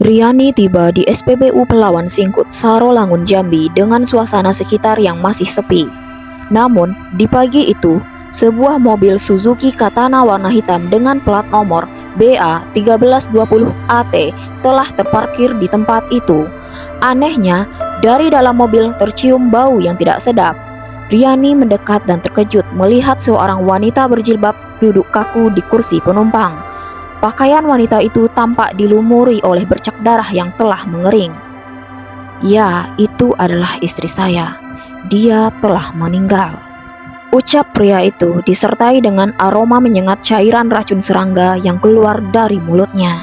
Riani tiba di SPBU Pelawan Singkut, Sarolangun, Jambi dengan suasana sekitar yang masih sepi. Namun, di pagi itu, sebuah mobil Suzuki Katana warna hitam dengan plat nomor BA1320AT telah terparkir di tempat itu. Anehnya, dari dalam mobil tercium bau yang tidak sedap. Riani mendekat dan terkejut melihat seorang wanita berjilbab duduk kaku di kursi penumpang. Pakaian wanita itu tampak dilumuri oleh bercak darah yang telah mengering. Ya, itu adalah istri saya. Dia telah meninggal. Ucap pria itu disertai dengan aroma menyengat cairan racun serangga yang keluar dari mulutnya.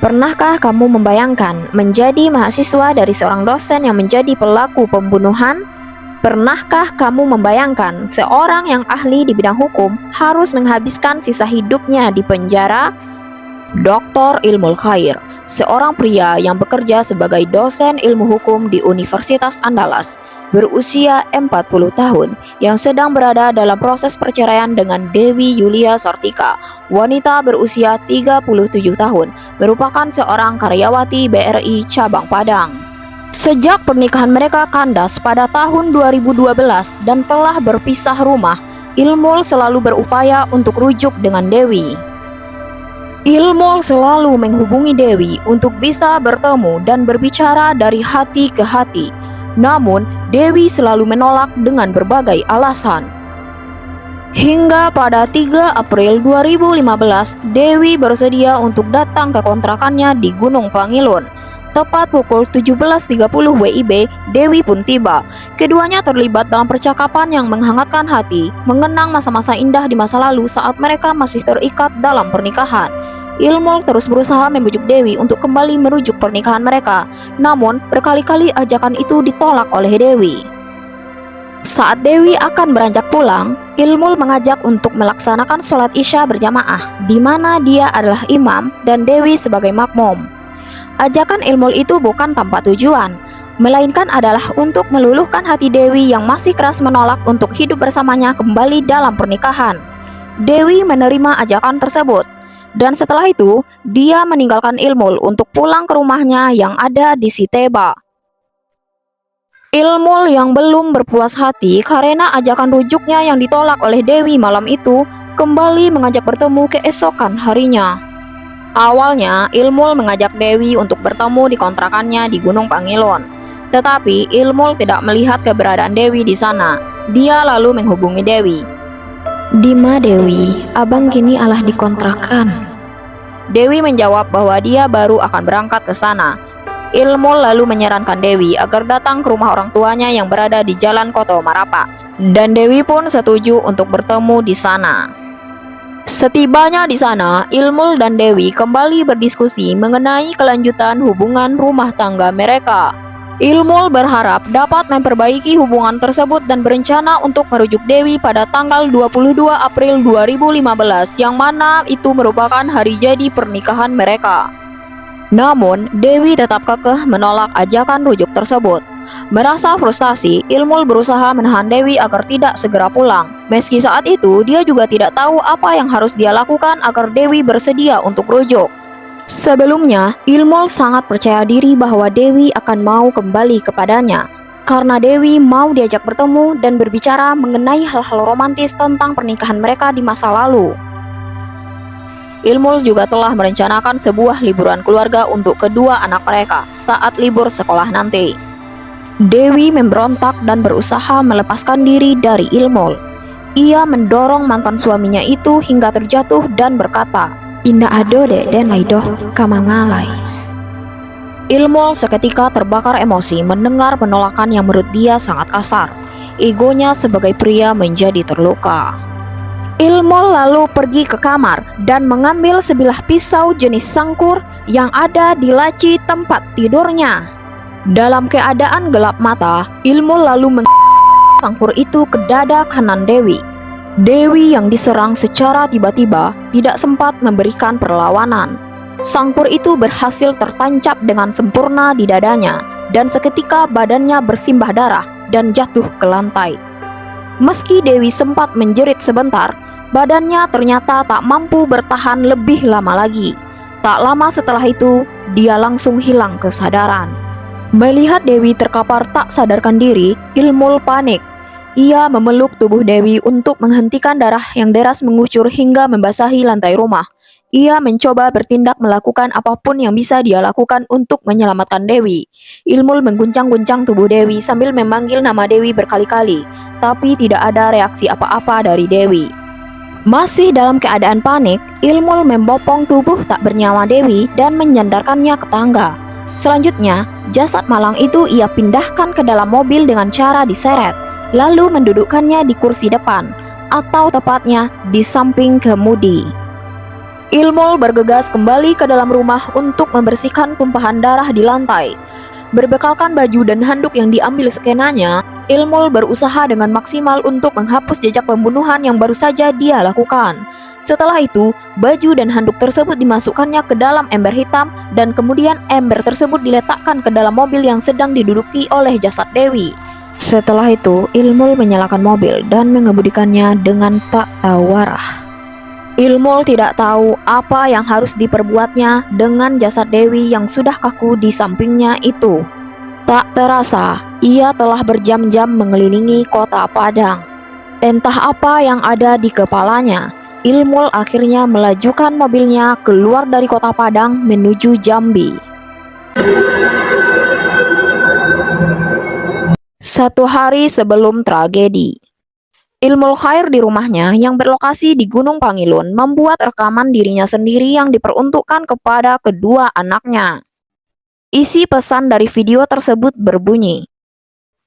Pernahkah kamu membayangkan menjadi mahasiswa dari seorang dosen yang menjadi pelaku pembunuhan? Pernahkah kamu membayangkan seorang yang ahli di bidang hukum harus menghabiskan sisa hidupnya di penjara? Dr. Ilmul Khair, seorang pria yang bekerja sebagai dosen ilmu hukum di Universitas Andalas, berusia 40 tahun, yang sedang berada dalam proses perceraian dengan Dewi Yulia Sartika, wanita berusia 37 tahun, merupakan seorang karyawati BRI Cabang Padang. Sejak pernikahan mereka kandas pada tahun 2012 dan telah berpisah rumah, Ilmul selalu berupaya untuk rujuk dengan Dewi. Ilmul selalu menghubungi Dewi untuk bisa bertemu dan berbicara dari hati ke hati. Namun, Dewi selalu menolak dengan berbagai alasan. Hingga pada 3 April 2015, Dewi bersedia untuk datang ke kontrakannya di Gunung Pangilun. Tepat pukul 17.30 WIB, Dewi pun tiba. Keduanya terlibat dalam percakapan yang menghangatkan hati, mengenang masa-masa indah di masa lalu saat mereka masih terikat dalam pernikahan. Ilmul terus berusaha membujuk Dewi untuk kembali merujuk pernikahan mereka, namun berkali-kali ajakan itu ditolak oleh Dewi. Saat Dewi akan beranjak pulang, Ilmul mengajak untuk melaksanakan sholat Isya berjamaah, di mana dia adalah imam dan Dewi sebagai makmum. Ajakan Ilmul itu bukan tanpa tujuan, melainkan adalah untuk meluluhkan hati Dewi yang masih keras menolak untuk hidup bersamanya kembali dalam pernikahan. Dewi menerima ajakan tersebut, dan setelah itu dia meninggalkan Ilmul untuk pulang ke rumahnya yang ada di Siteba. Ilmul yang belum berpuas hati karena ajakan rujuknya yang ditolak oleh Dewi malam itu kembali mengajak bertemu keesokan harinya. Awalnya, Ilmul mengajak Dewi untuk bertemu di kontrakannya di Gunung Pangilun. Tetapi Ilmul tidak melihat keberadaan Dewi di sana. Dia lalu menghubungi Dewi. "Dima Dewi, abang kini alah di kontrakan." Dewi menjawab bahwa dia baru akan berangkat ke sana. Ilmul lalu menyarankan Dewi agar datang ke rumah orang tuanya yang berada di Jalan Koto Marapa. Dan Dewi pun setuju untuk bertemu di sana. Setibanya di sana, Ilmul dan Dewi kembali berdiskusi mengenai kelanjutan hubungan rumah tangga mereka. Ilmul berharap dapat memperbaiki hubungan tersebut dan berencana untuk merujuk Dewi pada tanggal 22 April 2015 yang mana itu merupakan hari jadi pernikahan mereka. Namun, Dewi tetap kekeh menolak ajakan rujuk tersebut. Merasa frustasi, Ilmul berusaha menahan Dewi agar tidak segera pulang. Meski saat itu dia juga tidak tahu apa yang harus dia lakukan agar Dewi bersedia untuk rujuk. Sebelumnya, Ilmul sangat percaya diri bahwa Dewi akan mau kembali kepadanya, karena Dewi mau diajak bertemu dan berbicara mengenai hal-hal romantis tentang pernikahan mereka di masa lalu. Ilmul juga telah merencanakan sebuah liburan keluarga untuk kedua anak mereka saat libur sekolah nanti. Dewi memberontak dan berusaha melepaskan diri dari Ilmul. Ia mendorong mantan suaminya itu hingga terjatuh dan berkata, "Indah ado de den laidoh kamangalai." Ilmul seketika terbakar emosi mendengar penolakan yang menurut dia sangat kasar. Egonya sebagai pria menjadi terluka. Ilmul lalu pergi ke kamar dan mengambil sebilah pisau jenis sangkur yang ada di laci tempat tidurnya. Dalam keadaan gelap mata, Ilmul lalu sangkur itu ke dada kanan Dewi. Dewi yang diserang secara tiba-tiba tidak sempat memberikan perlawanan. Sangkur itu berhasil tertancap dengan sempurna di dadanya, dan seketika badannya bersimbah darah dan jatuh ke lantai. Meski Dewi sempat menjerit sebentar, badannya ternyata tak mampu bertahan lebih lama lagi. Tak lama setelah itu, dia langsung hilang kesadaran. Melihat Dewi terkapar tak sadarkan diri, Ilmul panik. Ia memeluk tubuh Dewi untuk menghentikan darah yang deras mengucur hingga membasahi lantai rumah. Ia mencoba bertindak melakukan apapun yang bisa dia lakukan untuk menyelamatkan Dewi. Ilmul mengguncang-guncang tubuh Dewi sambil memanggil nama Dewi berkali-kali, tapi tidak ada reaksi apa-apa dari Dewi. Masih dalam keadaan panik, Ilmul membopong tubuh tak bernyawa Dewi dan menyandarkannya ke tangga. Selanjutnya, jasad malang itu ia pindahkan ke dalam mobil dengan cara diseret, lalu mendudukkannya di kursi depan, atau tepatnya di samping kemudi. Ilmul bergegas kembali ke dalam rumah untuk membersihkan tumpahan darah di lantai. Berbekalkan baju dan handuk yang diambil skenanya, Ilmul berusaha dengan maksimal untuk menghapus jejak pembunuhan yang baru saja dia lakukan. Setelah itu, baju dan handuk tersebut dimasukkannya ke dalam ember hitam dan kemudian ember tersebut diletakkan ke dalam mobil yang sedang diduduki oleh jasad Dewi. Setelah itu, Ilmul menyalakan mobil dan mengemudikannya dengan tak tahu arah. Ilmul tidak tahu apa yang harus diperbuatnya dengan jasad Dewi yang sudah kaku di sampingnya itu. Tak terasa, ia telah berjam-jam mengelilingi kota Padang. Entah apa yang ada di kepalanya, Ilmul akhirnya melajukan mobilnya keluar dari kota Padang menuju Jambi. Satu hari sebelum tragedi, Ilmul Khair di rumahnya yang berlokasi di Gunung Pangilun membuat rekaman dirinya sendiri yang diperuntukkan kepada kedua anaknya. Isi pesan dari video tersebut berbunyi,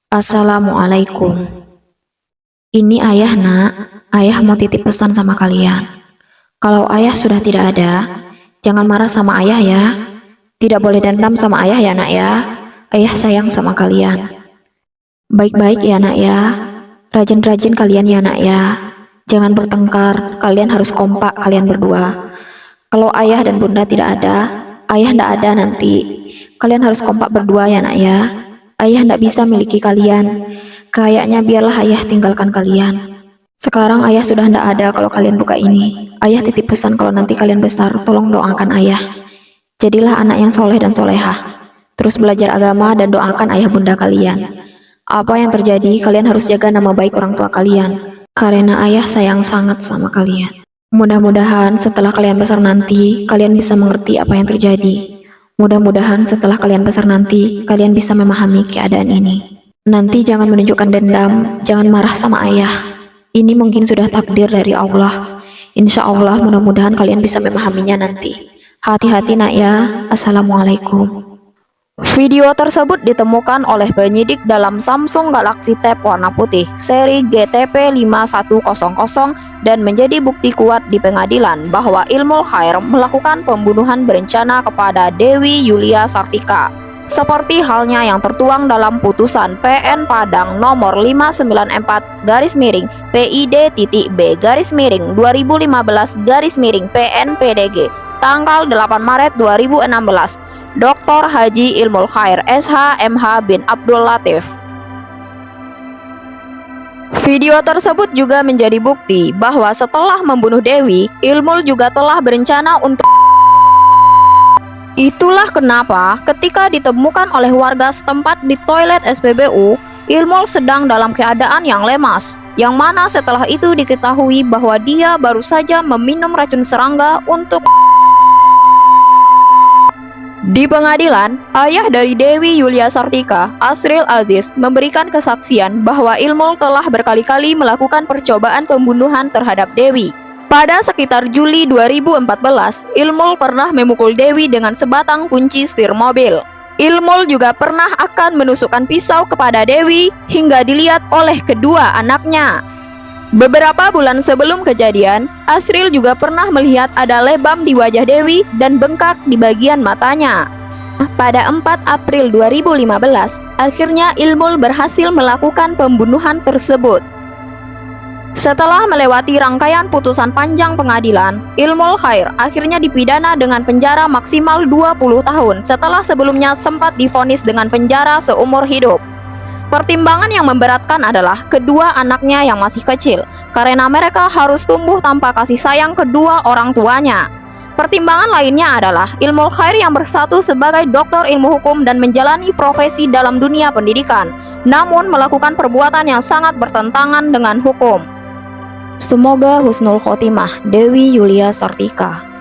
"Assalamualaikum. Ini ayah nak, ayah mau titip pesan sama kalian. Kalau ayah sudah tidak ada, jangan marah sama ayah ya. Tidak boleh dendam sama ayah ya nak ya. Ayah sayang sama kalian. Baik-baik ya nak ya. Rajin-rajin kalian ya nak ya. Jangan bertengkar, kalian harus kompak kalian berdua. Kalau ayah dan bunda tidak ada, ayah tidak ada nanti. Kalian harus kompak berdua ya nak ya. Ayah tidak bisa miliki kalian. Kayaknya biarlah ayah tinggalkan kalian. Sekarang ayah sudah tidak ada kalau kalian buka ini. Ayah titip pesan kalau nanti kalian besar, tolong doakan ayah. Jadilah anak yang soleh dan solehah. Terus belajar agama dan doakan ayah bunda kalian. Apa yang terjadi, kalian harus jaga nama baik orang tua kalian. Karena ayah sayang sangat sama kalian. Mudah-mudahan setelah kalian besar nanti, kalian bisa mengerti apa yang terjadi. Mudah-mudahan setelah kalian besar nanti, kalian bisa memahami keadaan ini. Nanti jangan menunjukkan dendam, jangan marah sama ayah. Ini mungkin sudah takdir dari Allah. Insya Allah mudah-mudahan kalian bisa memahaminya nanti. Hati-hati nak ya. Assalamualaikum." Video tersebut ditemukan oleh penyidik dalam Samsung Galaxy Tab warna putih seri GTP 5100 dan menjadi bukti kuat di pengadilan bahwa Ilmul Khair melakukan pembunuhan berencana kepada Dewi Yulia Sartika. Seperti halnya yang tertuang dalam putusan PN Padang nomor 594-B-2015-PNPDG tanggal 8 Maret 2016. Dr. Haji Ilmul Khair SH MH bin Abdul Latif. Video tersebut juga menjadi bukti bahwa setelah membunuh Dewi, Ilmul juga telah berencana untuk. Itulah kenapa ketika ditemukan oleh warga setempat di toilet SPBU, Ilmul sedang dalam keadaan yang lemas, yang mana setelah itu diketahui bahwa dia baru saja meminum racun serangga untuk. Di pengadilan, ayah dari Dewi Yulia Sartika, Asril Aziz, memberikan kesaksian bahwa Ilmul telah berkali-kali melakukan percobaan pembunuhan terhadap Dewi. Pada sekitar Juli 2014, Ilmul pernah memukul Dewi dengan sebatang kunci setir mobil. Ilmul juga pernah akan menusukkan pisau kepada Dewi hingga dilihat oleh kedua anaknya. Beberapa bulan sebelum kejadian, Asril juga pernah melihat ada lebam di wajah Dewi dan bengkak di bagian matanya. Pada 4 April 2015, akhirnya Ilmul berhasil melakukan pembunuhan tersebut. Setelah melewati rangkaian putusan panjang pengadilan, Ilmul Khair akhirnya dipidana dengan penjara maksimal 20 tahun setelah sebelumnya sempat divonis dengan penjara seumur hidup. Pertimbangan yang memberatkan adalah kedua anaknya yang masih kecil, karena mereka harus tumbuh tanpa kasih sayang kedua orang tuanya. Pertimbangan lainnya adalah Ilmul Khair yang bersatu sebagai doktor ilmu hukum dan menjalani profesi dalam dunia pendidikan, namun melakukan perbuatan yang sangat bertentangan dengan hukum. Semoga husnul khotimah. Dewi Yulia Sartika.